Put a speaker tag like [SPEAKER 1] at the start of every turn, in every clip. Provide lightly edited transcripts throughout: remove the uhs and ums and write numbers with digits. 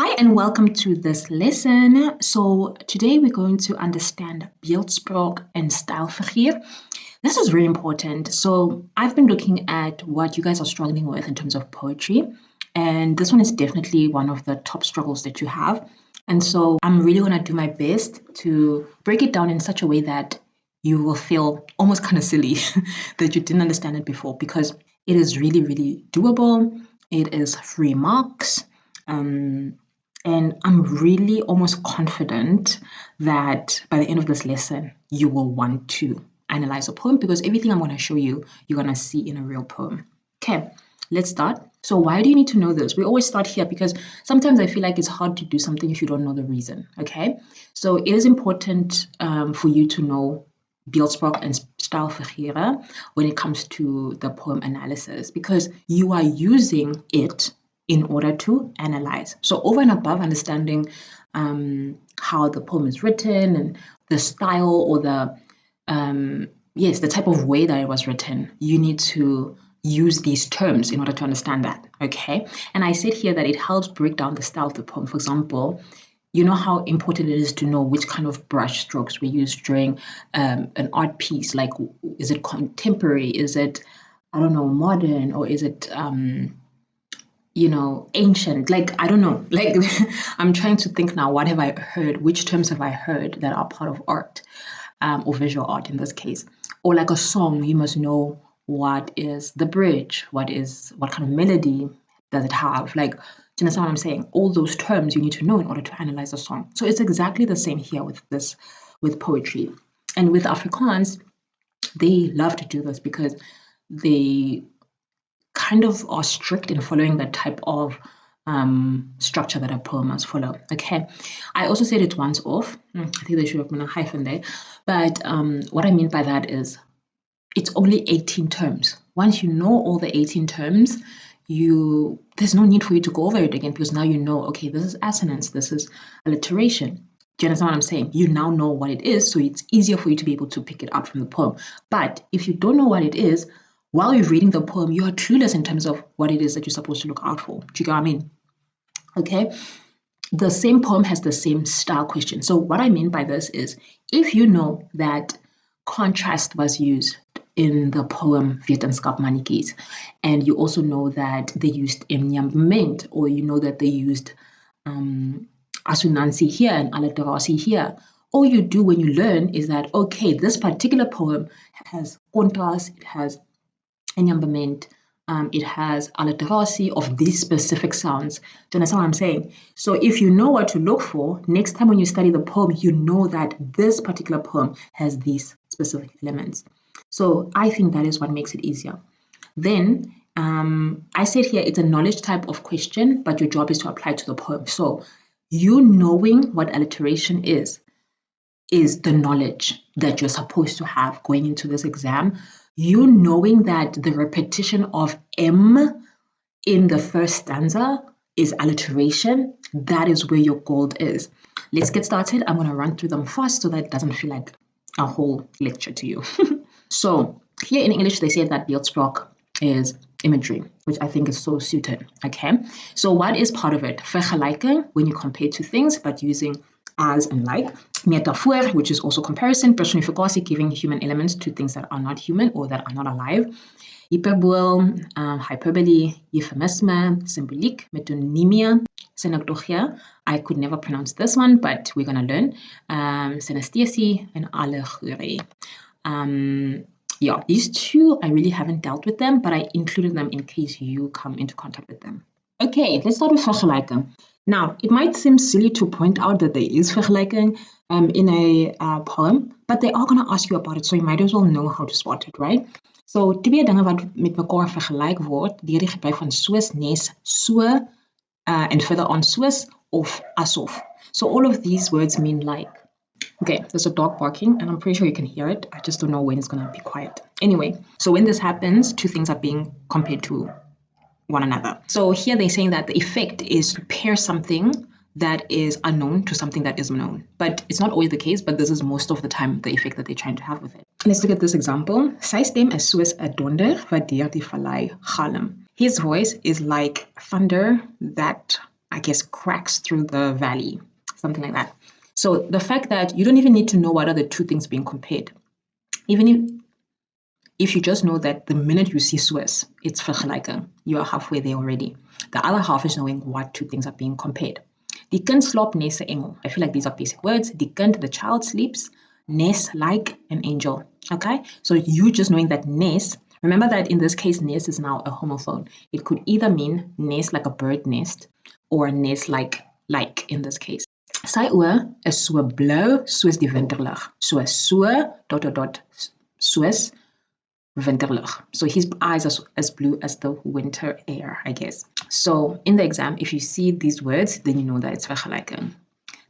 [SPEAKER 1] Hi and welcome to this lesson. So today we're going to understand beeldspraak and stijlfiguur. This is very important. So I've been looking at what you guys are struggling with in terms of poetry, and this one is definitely one of the top struggles that you have. And so I'm really going to do my best to break it down in such a way that you will feel almost kind of silly that you didn't understand it before, because it is really, really doable. It is free marks. And I'm really almost confident that by the end of this lesson, you will want to analyze a poem, because everything I'm going to show you, you're going to see in a real poem. Okay, let's start. So why do you need to know this? We always start here because sometimes I feel like it's hard to do something if you don't know the reason. Okay, so it is important for you to know beeldspraak and stijlfiguur when it comes to the poem analysis, because you are using it in order to analyze. So over and above understanding how the poem is written and the style or the type of way that it was written, you need to use these terms in order to understand that, okay? And I said here that it helps break down the style of the poem. For example, you know how important it is to know which kind of brush strokes we use during an art piece. Like, is it contemporary? Is it, I don't know, modern? Or is it ancient? Like, I don't know. Like, I'm trying to think now, what have I heard? Which terms have I heard that are part of art, or visual art in this case? Or like a song, you must know what is the bridge, what kind of melody does it have? Like, do you understand what I'm saying? All those terms you need to know in order to analyze a song. So it's exactly the same here with poetry. And with Afrikaans, they love to do this because they kind of are strict in following that type of structure that a poem must follow. Okay, I also said it once off. I think there should have been a hyphen there. But what I mean by that is it's only 18 terms. Once you know all the 18 terms, there's no need for you to go over it again, because now you know, okay, this is assonance, this is alliteration. Do you understand what I'm saying? You now know what it is, so it's easier for you to be able to pick it up from the poem. But if you don't know what it is, while you're reading the poem, you are clueless in terms of what it is that you're supposed to look out for. Do you get what I mean? Okay. The same poem has the same style question. So what I mean by this is, if you know that contrast was used in the poem Wetenskap Mannetjies, and you also know that they used emnyambement, or you know that they used assonansie here and alliterasie here, all you do when you learn is that, okay, this particular poem has contrast, it has emnyambement, it has alliterasie of these specific sounds. Do you understand what I'm saying? So if you know what to look for, next time when you study the poem, you know that this particular poem has these specific elements. So I think that is what makes it easier. Then I said here it's a knowledge type of question, but your job is to apply it to the poem. So you knowing what alliteration is the knowledge that you're supposed to have going into this exam. You knowing that the repetition of M in the first stanza is alliteration, that is where your gold is. Let's get started. I'm going to run through them fast so that it doesn't feel like a whole lecture to you. So here in English, they say that beeldspraak is imagery, which I think is so suited. Okay, so what is part of it? Vergelijking, when you compare two things, but using as and like. Metafoor, which is also comparison. Personificatie, giving human elements to things that are not human or that are not alive. Hyperbole, hyperbole, euphemisme, symboliek, metonymia, synecdoche. I could never pronounce this one, but we're going to learn. Synesthesie and allegory. Yeah, these two, I really haven't dealt with them, but I included them in case you come into contact with them. Okay, let's start with vergelijken. Now, it might seem silly to point out that there is vergelijking in a poem, but they are going to ask you about it, so you might as well know how to spot it, right? So, twee dinge wat met mekaar vergelyk word, deur die gebruik van soos, nes, so, and further on soos of asof. So all of these words mean like. Okay, there's a dog barking and I'm pretty sure you can hear it. I just don't know when it's going to be quiet. Anyway, so when this happens, two things are being compared to one another. So here they're saying that the effect is to pair something that is unknown to something that is known. But it's not always the case, but this is most of the time the effect that they're trying to have with it. Let's look at this example. Sy stem is soos 'n donder wat deur die vallei galm. His voice is like thunder that I guess, cracks through the valley, something like that. So the fact that you don't even need to know what are the two things being compared. Even if you just know that the minute you see Swiss, it's vergelijking, you are halfway there already. The other half is knowing what two things are being compared. Die kind slaap nes 'n engel. I feel like these are basic words. Die kind, the child sleeps, nes like an angel. Okay, so you just knowing that nes, remember that in this case nes is now a homophone. It could either mean nest like a bird nest or nest like in this case. Sy oë is so blou soos die winterlig. So soos winterlig. So his eyes are as blue as the winter air, I guess. So in the exam, if you see these words, then you know that it's vergelijking.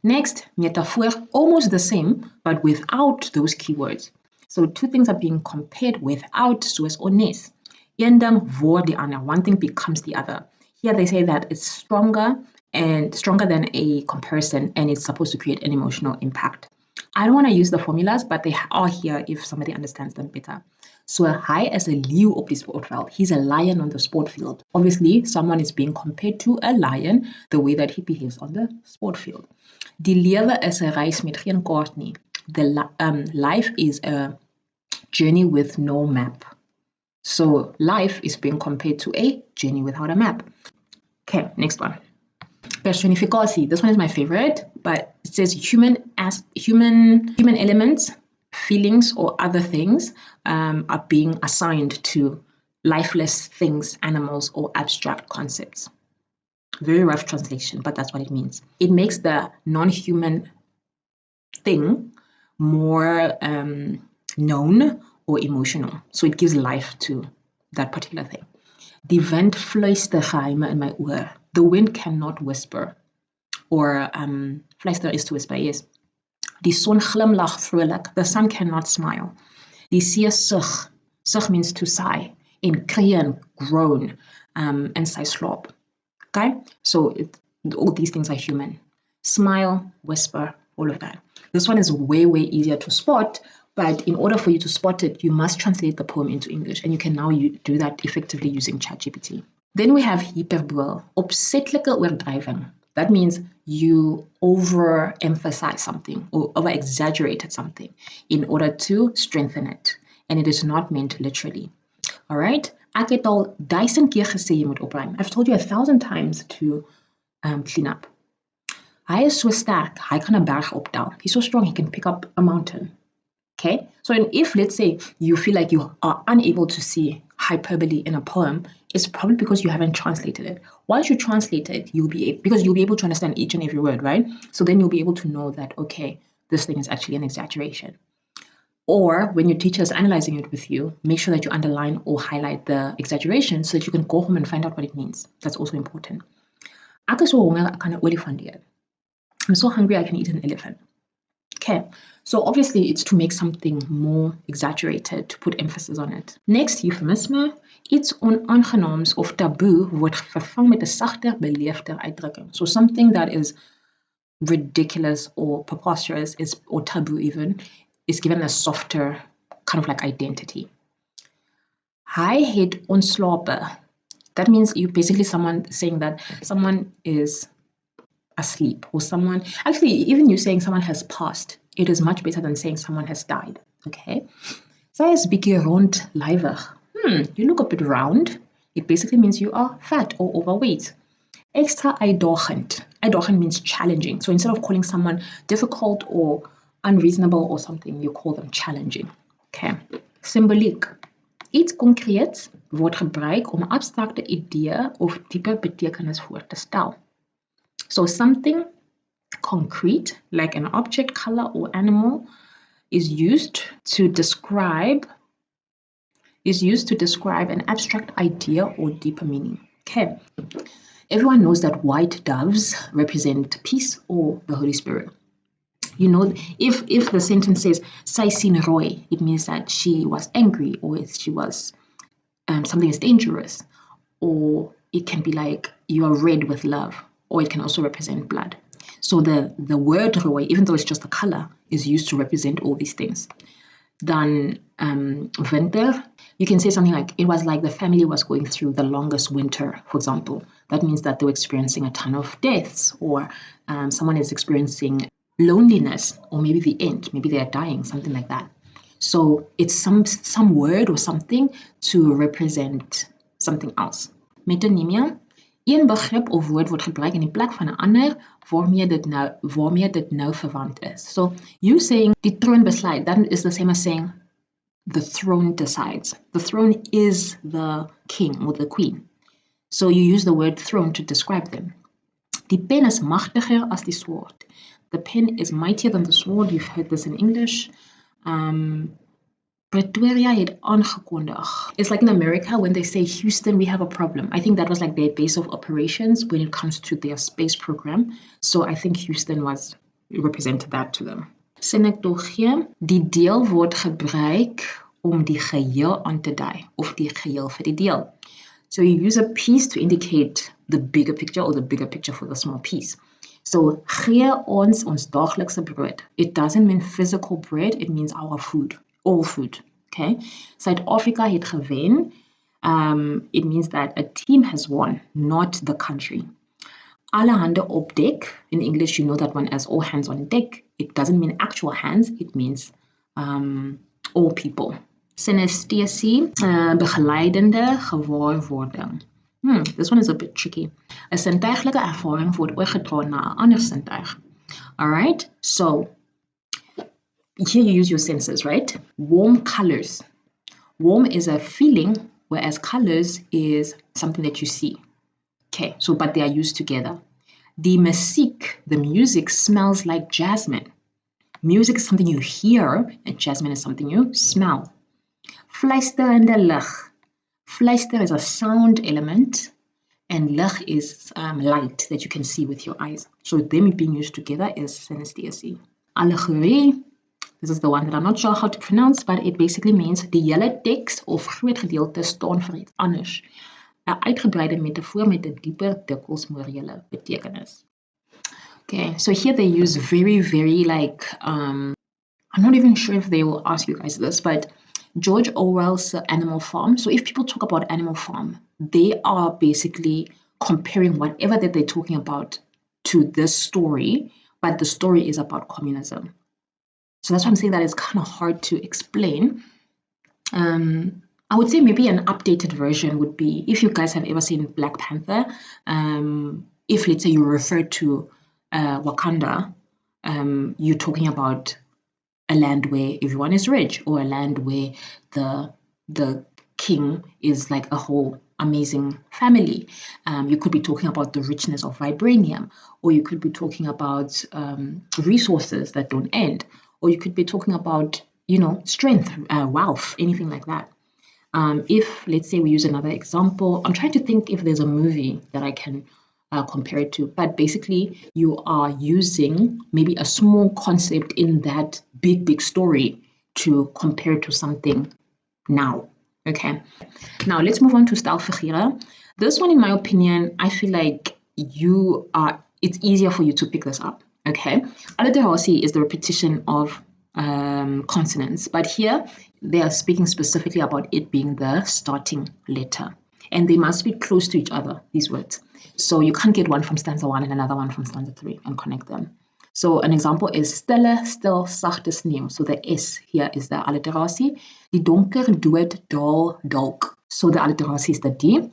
[SPEAKER 1] Next, metafoor, almost the same, but without those keywords. So two things are being compared without soos or nes. Een ding word die ander. One thing becomes the other. Here they say that it's stronger than a comparison, and it's supposed to create an emotional impact. I don't want to use the formulas, but they are here if somebody understands them better. So hy is 'n leeu op die sportveld. He's a lion on the sport field. Obviously, someone is being compared to a lion the way that he behaves on the sport field. Die lewe is 'n reis met geen kaart nie. Life is a journey with no map. So life is being compared to a journey without a map. Okay, next one. Personifikasie. This one is my favorite, but it says human elements, feelings, or other things are being assigned to lifeless things, animals, or abstract concepts. Very rough translation, but that's what it means. It makes the non-human thing more known or emotional. So it gives life to that particular thing. Die wind fluister geheime in my oor. The wind cannot whisper. Or fluister is to whisper, yes. Die son glimlag vrolik. The sun cannot smile. Die see sug. Sug means to sigh. En kreun, groan, and sy slaap. Okay? So all these things are human. Smile, whisper, all of that. This one is way, way easier to spot, but in order for you to spot it, you must translate the poem into English, and you can now do that effectively using ChatGPT. Then we have hyperbole, opsetlike oordrywing. That means you overemphasize something or over-exaggerated something in order to strengthen it, and it is not meant literally. All right? Ek het al 1000 keer gesê jy moet opruim. I've told you 1000 times to clean up. Hy is so sterk, hy kan 'n berg optel. He's so strong, he can pick up a mountain. Okay? So if, let's say, you feel like you are unable to see hyperbole in a poem, it's probably because you haven't translated it. Once you translate it, because you'll be able to understand each and every word, right? So then you'll be able to know that, okay, this thing is actually an exaggeration. Or when your teacher is analyzing it with you, make sure that you underline or highlight the exaggeration so that you can go home and find out what it means. That's also important. Ek is so honger, ek kan 'n olifant eet. I'm so hungry, I can eat an elephant. Okay, so obviously it's to make something more exaggerated, to put emphasis on it. Next, euphemisme. Iets onaangenaams of taboe word vervang met 'n sagter, beleefder uitdrukking. So something that is ridiculous or preposterous or taboo even is given a softer kind of like identity. Hy het ontslape. That means you basically someone saying that someone is asleep or someone, actually even you saying someone has passed, it is much better than saying someone has died. Okay? Sy is bietjie rondlywig. You look a bit round. It basically means you are fat or overweight. Extra uitdagend. Uitdagend means challenging. So instead of calling someone difficult or unreasonable or something, you call them challenging. Okay. Symboliek. Iets konkreets word gebruik om 'n abstrakte idee of dieper betekenis voor te stel. So something concrete, like an object, color, or animal, is used to describe an abstract idea or deeper meaning. Okay. Everyone knows that white doves represent peace or the Holy Spirit. You know, if the sentence says sy sien rooi, it means that she was angry or she was something is dangerous, or it can be like you are red with love, or it can also represent blood. So the word rooi, even though it's just a color, is used to represent all these things. Dan winter, You can say something like, it was like the family was going through the longest winter, for example. That means that they were experiencing a ton of deaths, or someone is experiencing loneliness, or maybe the end, maybe they are dying, something like that. So it's some word or something to represent something else. Metonymia. Een begrip of woord word gebruik in die plek van 'n ander waarmee dit nou verwant is. So you saying die troon besluit, that is the same as saying the throne decides. The throne is the king or the queen. So you use the word throne to describe them. Die pen is magtiger as die swaard. The pen is mightier than the sword. You've heard this in English. Pretoria het aangekondig. It's like in America when they say, Houston, we have a problem. I think that was like their base of operations when it comes to their space program. So I think Houston represented that to them. Sinekdogie, die deel word gebruik om die geheel aan te dui, of die geheel vir die deel. So you use a piece to indicate the bigger picture, or the bigger picture for the small piece. So gee ons daaglikse brood. It doesn't mean physical bread, it means our food. All food, okay? Suid-Afrika het gewen. It means that a team has won, not the country. Alle hande op dek. In English, you know that one as all hands on deck. It doesn't mean actual hands, it means all people. Synesthesie, begeleidende gewaarwording. This one is a bit tricky. 'n sintuiglike ervaring word oorgedra na 'n ander sintuig. Alright, so here you use your senses, right? Warm colors. Warm is a feeling, whereas colors is something that you see. Okay, so but they are used together. Die musiek, the music smells like jasmine. Music is something you hear, and jasmine is something you smell. Fluisterende lig. Fluister is a sound element, and lig is light that you can see with your eyes. So them being used together is synesthesie. Allegorie. This is the one that I'm not sure how to pronounce, but it basically means die hele teks of groot gedeelte staan vir iets anders. 'n uitgebreide metafoor met 'n dieper, dikwels morele betekenis. Okay, so here they use very, very like, I'm not even sure if they will ask you guys this, but George Orwell's Animal Farm. So if people talk about Animal Farm, they are basically comparing whatever that they're talking about to this story, but the story is about communism. So that's why I'm saying that it's kind of hard to explain. I would say maybe an updated version would be, if you guys have ever seen Black Panther, if let's say you refer to Wakanda, you're talking about a land where everyone is rich, or a land where the king is like a whole amazing family. You could be talking about the richness of vibranium, or you could be talking about resources that don't end, or you could be talking about, strength, wealth, anything like that. If, let's say we use another example, I'm trying to think if there's a movie that I can compare it to, but basically you are using maybe a small concept in that big story to compare to something now. Okay, now let's move on to stylfigure. This one, in my opinion, I feel like it's easier for you to pick this up. Okay, alliteratie is the repetition of consonants, but here they are speaking specifically about it being the starting letter, and they must be close to each other, these words. So you can't get one from stanza 1 and another one from stanza 3 and connect them. So an example is stille, stil, sagte sneeuw. So the S here is the alliteratie. Die donker, dood, daal, dalk. So the alliteratie is the D.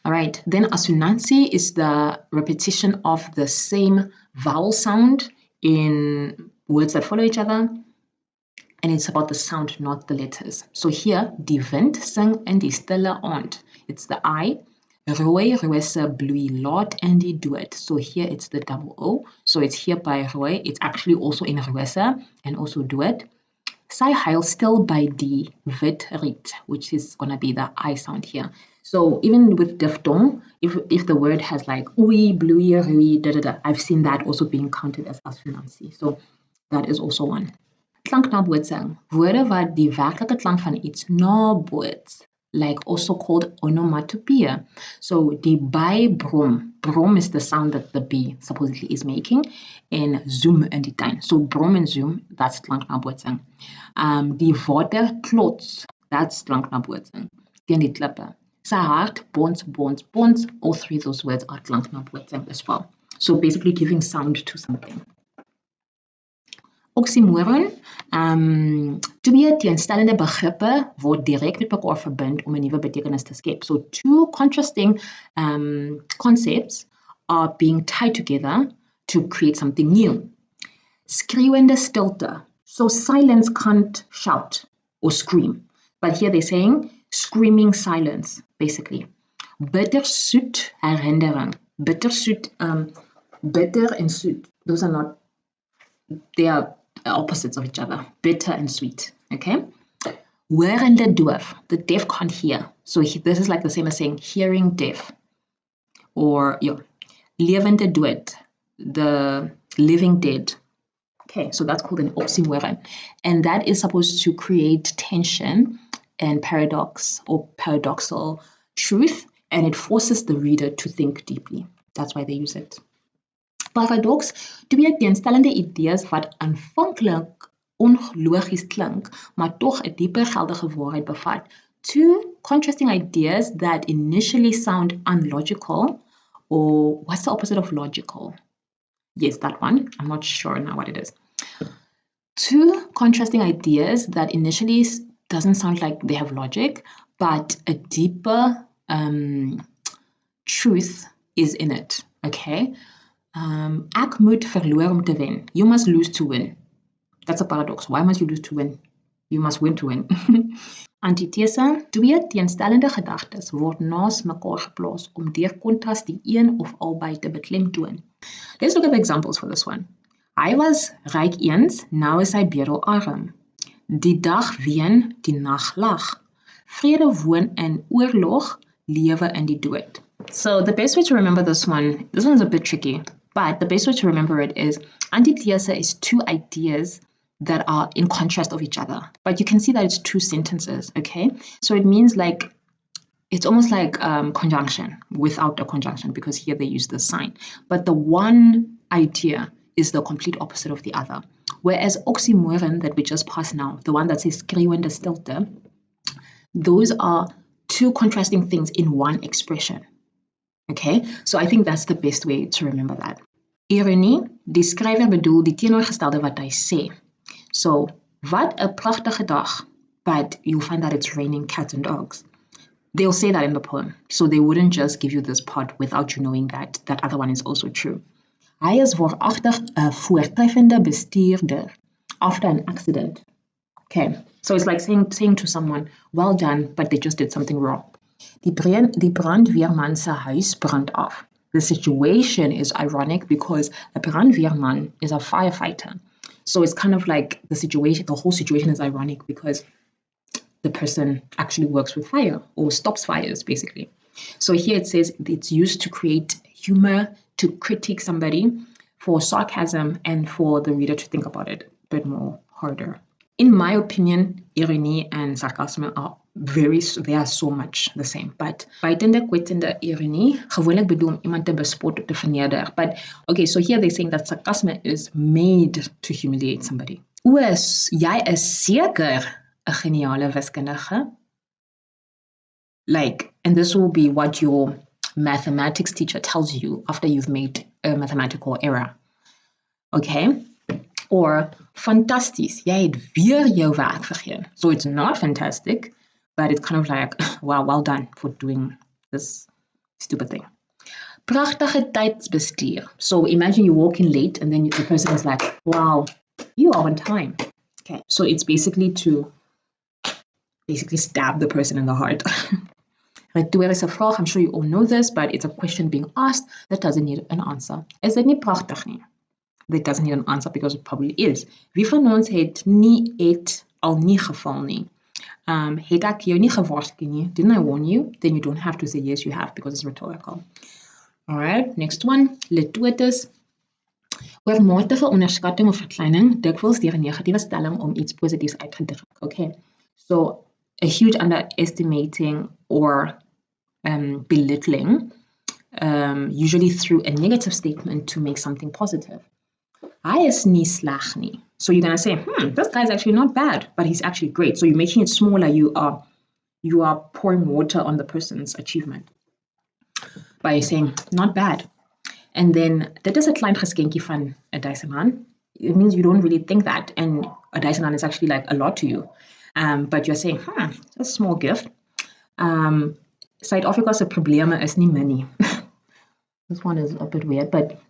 [SPEAKER 1] All right, then assonantie is the repetition of the same vowel sound in words that follow each other. And it's about the sound, not the letters. So here, die wind sing in die stille aand. It's the I. Rooi, rose, bloei, laat, and die dood. So here it's the double O. So it's here by rooi. It's actually also in rose and also dood. Sy huil stil by die wit riet, which is going to be the I sound here. So even with diphthong, if the word has like oei, bloei, rooi, da da da, I've seen that also being counted as assonantie. So that is also one. Klanknabootsing, woorde wat die werklike klank van iets naboots, like also called onomatopoeia. So die by brom. Brom is the sound that the bee supposedly is making, and zoom in die tuin. So brom and zoom, that's klanknabootsing. Die water klots. That's klanknabotsing. Teen die klippe. Sy hart bons, bons, bons. All three of those words are klanknabotsing as well. So basically giving sound to something. Oxymoron. Twee teenstellende begrippe word direk met mekaar verbind om 'n nuwe betekenis te skep. So two contrasting concepts are being tied together to create something new. Skreeuende stilte. So silence can't shout or scream. But here they're saying screaming silence, basically. Bittersoet herinnering. Bittersoet, bitter and soet. Those are not, they are opposites of each other. Bitter and sweet, okay? Horende doof. The deaf can't hear. So this is like the same as saying hearing deaf. Or, yeah, levende dood. The living dead. Okay, so that's called an oxymoron. And that is supposed to create tension and paradox or paradoxal truth, and it forces the reader to think deeply. That's why they use it. Paradox, twee teenstellende idees wat aanvanklik onlogies klink, maar tog 'n dieper geldige waarheid bevat. Two contrasting ideas that initially sound unlogical, or what's the opposite of logical? Yes, that one. I'm not sure now what it is. Two contrasting ideas that initially doesn't sound like they have logic, but a deeper truth is in it, okay? Ek moet verloor om te wen. You must lose to win. That's a paradox. Why must you lose to win? You must win to win. Antithese, twee teenstellende gedagtes word naas mekaar geplaas om deur kontras die een of albei te beklemtoon. Let's look at the examples for this one. Hy was ryk eens, nou is hy bedelarm. Die dag ween, die nag lag. Vrede woon in oorlog, lewe in die dood. So the best way to remember this one's a bit tricky, but the best way to remember it is antithese is two ideas that are in contrast of each other. But you can see that it's two sentences, okay? So it means like, it's almost like conjunction without a conjunction, because here they use the sign. But the one idea is the complete opposite of the other. Whereas oxymoron that we just passed now, the one that says skreeuende stilte, those are two contrasting things in one expression. Okay, so I think that's the best way to remember that. Ironie, die skrywer bedoel die teenoorgestelde wat hy sê. So, wat 'n pragtige dag, but you'll find that it's raining cats and dogs. They'll say that in the poem, so they wouldn't just give you this part without you knowing that that other one is also true. Hy is waaragtig 'n voortreffende bestuurder after an accident. Okay, so it's like saying to someone, well done, but they just did something wrong. Die brandweerman se huis brand af. The situation is ironic because a brandweerman is a firefighter. So it's kind of like the whole situation is ironic because the person actually works with fire or stops fires, basically. So here it says it's used to create humor, to critique somebody, for sarcasm, and for the reader to think about it a bit more harder. In my opinion, ironie and sarcasm they are so much the same. But buitende kwetsende ironie, gewoonlik bedoel om iemand te bespot of te verneder. But okay, so here they're saying that sarcasm is made to humiliate somebody. Jy is seker 'n geniale wiskundige? Like, and this will be what your mathematics teacher tells you after you've made a mathematical error. Okay? Or fantasties, jy het weer jou werk vergeet. So it's not fantastic, but it's kind of like, wow, well done for doing this stupid thing. Pragtige tydsbestuur. So imagine you walk in late and then the person is like, wow, you are on time. Okay, so it's basically to stab the person in the heart. Retorische vraag, I'm sure you all know this, but it's a question being asked that doesn't need an answer. Is dit nie pragtig nie? That doesn't need an answer because it probably is. Wie van ons het al nie geval nie? Het ek jou nie gewaarsku nie? Didn't I warn you? Then you don't have to say yes, you have, because it's rhetorical. Alright, next one. Litotes. Oormatige onderskatting of verkleining, dikwels deur 'n negatiewe stelling om iets positiefs uit te druk. Okay, so a huge underestimating or belittling, usually through a negative statement to make something positive. Hy is nie sleg nie. So you're gonna say, this guy's actually not bad, but he's actually great. So you're making it smaller. You are pouring water on the person's achievement by saying not bad. And then dit is 'n klein geskenkie van 'n R1000. It means you don't really think that, and R1000 is actually like a lot to you. But you're saying, it's a small gift. Suid-Afrika se probleme is nie min nie. This one is a bit weird, but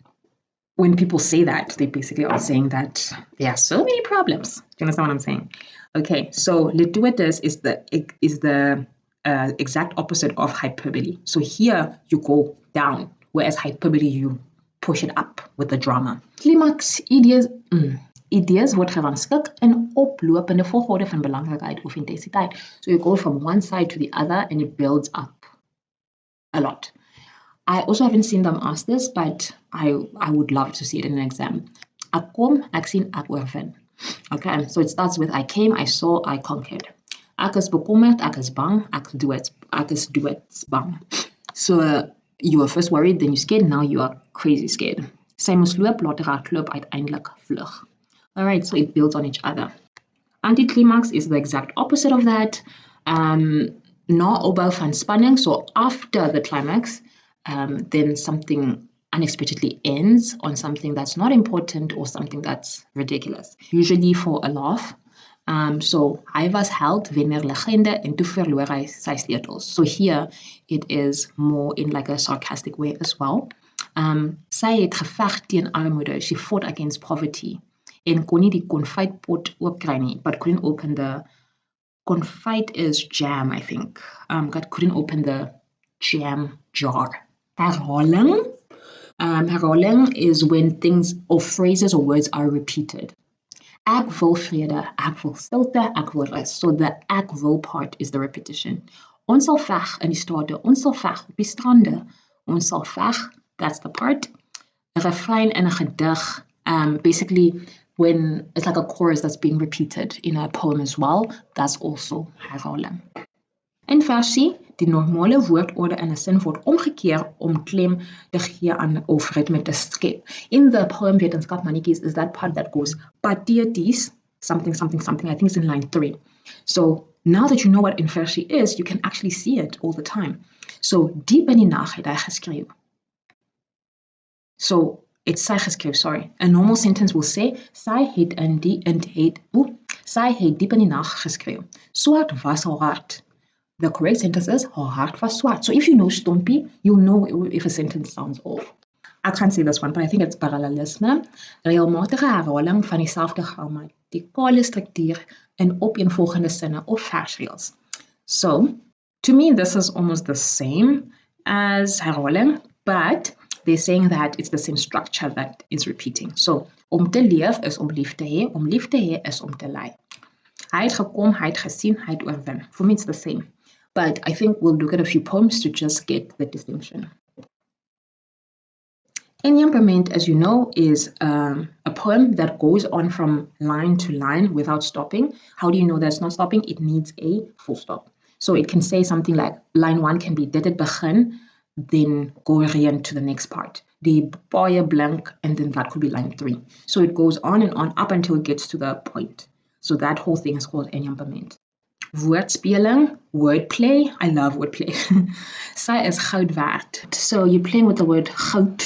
[SPEAKER 1] when people say that, they basically are saying that there are so many problems. Do you understand what I'm saying? Okay, so lituitus is the exact opposite of hyperbole. So here you go down, whereas hyperbole you push it up with the drama. Climax, ideas word gerangskik in oplopende volgorde van belangrikheid of intensiteit. So you go from one side to the other and it builds up a lot. I also haven't seen them ask this, but I would love to see it in an exam. Ek kom, ek sien, ek oorwin. Okay, so it starts with I came, I saw, I conquered. Ek is bekommerd, ek is bang, ek is doods bang. So you were first worried, then you scared, now you are crazy scared. Sy moes loop, later hardloop, uiteindelik vlug. Alright, so it builds on each other. Anticlimax is the exact opposite of that. Na opbou van spanning, so after the climax, then something unexpectedly ends on something that's not important or something that's ridiculous, usually for a laugh. So hy was held wanneer legende en toe verloor hy sy sleutels. So here it is more in like a sarcastic way as well. Sy het geveg teen armoede, she fought against poverty en kon nie die konfytpot oopkry nie, but couldn't open the confite is jam, I think. God couldn't open the jam jar. Herhaling. Herhaling is when things or phrases or words are repeated. Ek wil vrede, ek wil stilte, ek wil rus. So the ek wil part is the repetition. Ons sal veg in die strate, ons sal veg op die strande. Ons sal veg, that's the part. 'n refrein in 'n gedig, basically when it's like a chorus that's being repeated in a poem as well, that's also herhaling. In versie, die normale woordorde in 'n sin word omgekeer om klem te gee aan of ritme te skep. In the poem Wetenskap mannetjies is that part that goes patheties, something, something, something, I think it's in line 3. So now that you know what inversie is, you can actually see it all the time. So diep in die nag het hy geskreeu. So it's sy geskreeu, sorry. A normal sentence will say, sy het diep in die nag geskreeu. Swart was haar hart. The correct sentence is, her heart was swart. So if you know stompie, you'll know if a sentence sounds off. I can't say this one, but I think it's parallelisme. Regelmatige herhaling van dieselfde grammatikale struktuur in opeenvolgende sinne of versreëls. So, to me, this is almost the same as herhaling, but they're saying that it's the same structure that is repeating. So, om te leef is om lief te hê is om te ly. Hy het gekom, hy het gesien, hy het oorwin. For me, it's the same. But I think we'll look at a few poems to just get the distinction. Enjambement, as you know, is a poem that goes on from line to line without stopping. How do you know that's not stopping? It needs a full stop. So it can say something like, line 1 can be, dit het begin, then go rein to the next part. Die paaie blink, and then that could be line 3. So it goes on and on up until it gets to the point. So that whole thing is called enjambement. Woordspeling, wordplay. I love wordplay. Sy is goud werd. So you're playing with the word goud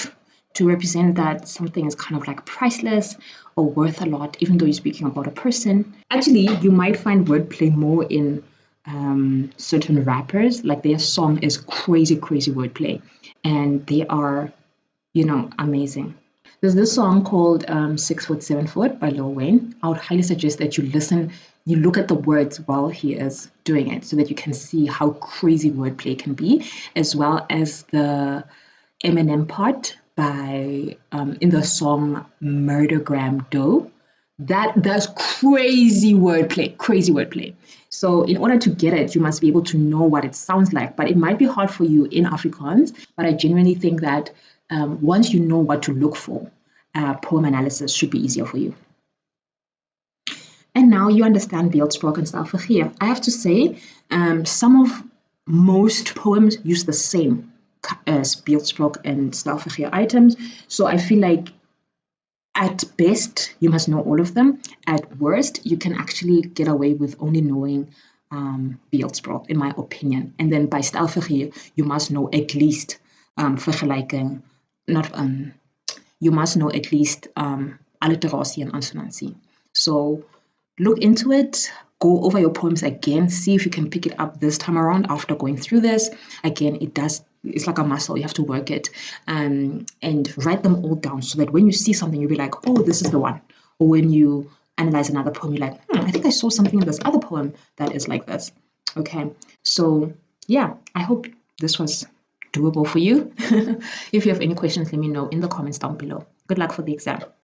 [SPEAKER 1] to represent that something is kind of like priceless or worth a lot, even though you're speaking about a person. Actually, you might find wordplay more in certain rappers, like their song is crazy wordplay, and they are, amazing. There's this song called 6 Foot, 7 Foot by Lil Wayne. I would highly suggest that you listen, you look at the words while he is doing it so that you can see how crazy wordplay can be, as well as the Eminem part by in the song Murdergram Doe. That's crazy wordplay. So in order to get it, you must be able to know what it sounds like, but it might be hard for you in Afrikaans, but I genuinely think that once you know what to look for, poem analysis should be easier for you. And now you understand beeldspraak and stijlfiguur. I have to say, most poems use the same as beeldspraak and stijlfiguur items, so I feel like At best, you must know all of them. At worst, you can actually get away with only knowing Beeldsprout, in my opinion. And then by stijlfiguur, you must know at least vergelijking, not you must know at least alliteratie and assonantie. So look into it, go over your poems again, see if you can pick it up this time around after going through this. Again, it's like a muscle, you have to work it, and write them all down so that when you see something, you'll be like, oh, this is the one. Or when you analyze another poem, you're like, I think I saw something in this other poem that is like this. Okay, so yeah, I hope this was doable for you. If you have any questions, let me know in the comments down below. Good luck for the exam.